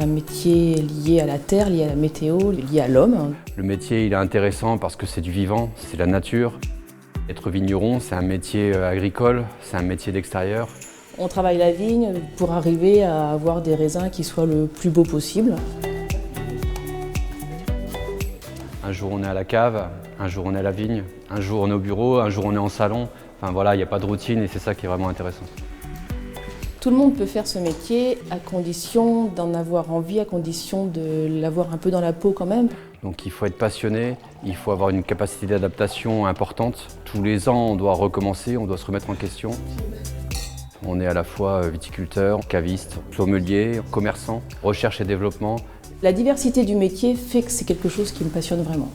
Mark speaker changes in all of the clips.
Speaker 1: un métier lié à la terre, lié à la météo, lié à l'homme.
Speaker 2: Le métier il est intéressant parce que c'est du vivant, c'est la nature. Être vigneron, c'est un métier agricole, c'est un métier d'extérieur.
Speaker 1: On travaille la vigne pour arriver à avoir des raisins qui soient le plus beau possible.
Speaker 2: Un jour on est à la cave, un jour on est à la vigne, un jour on est au bureau, un jour on est en salon. Enfin voilà, il n'y a pas de routine et c'est ça qui est vraiment intéressant.
Speaker 1: Tout le monde peut faire ce métier à condition d'en avoir envie, à condition de l'avoir un peu dans la peau quand même.
Speaker 2: Donc il faut être passionné, il faut avoir une capacité d'adaptation importante. Tous les ans on doit recommencer, on doit se remettre en question. On est à la fois viticulteur, caviste, sommelier, commerçant, recherche et développement.
Speaker 1: La diversité du métier fait que c'est quelque chose qui me passionne vraiment.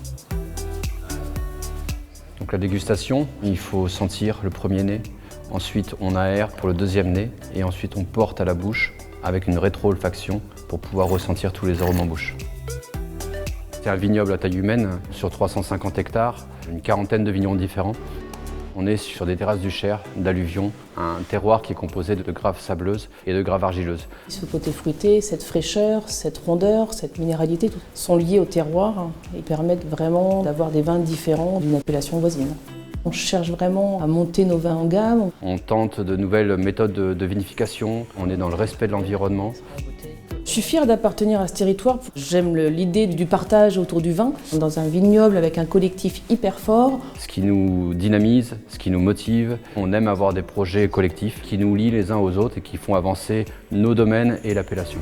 Speaker 2: Donc la dégustation, il faut sentir le premier nez. Ensuite, on aère pour le deuxième nez et ensuite on porte à la bouche avec une rétro-olfaction pour pouvoir ressentir tous les arômes en bouche. C'est un vignoble à taille humaine sur 350 hectares, une quarantaine de vignerons différents. On est sur des terrasses du Cher, d'alluvions, un terroir qui est composé de graves sableuses et de graves argileuses.
Speaker 1: Ce côté fruité, cette fraîcheur, cette rondeur, cette minéralité, sont liés au terroir et permettent vraiment d'avoir des vins différents d'une appellation voisine. On cherche vraiment à monter nos vins en gamme.
Speaker 2: On tente de nouvelles méthodes de vinification, on est dans le respect de l'environnement.
Speaker 1: Je suis fière d'appartenir à ce territoire. J'aime l'idée du partage autour du vin, dans un vignoble avec un collectif hyper fort.
Speaker 2: Ce qui nous dynamise, ce qui nous motive, on aime avoir des projets collectifs qui nous lient les uns aux autres et qui font avancer nos domaines et l'appellation.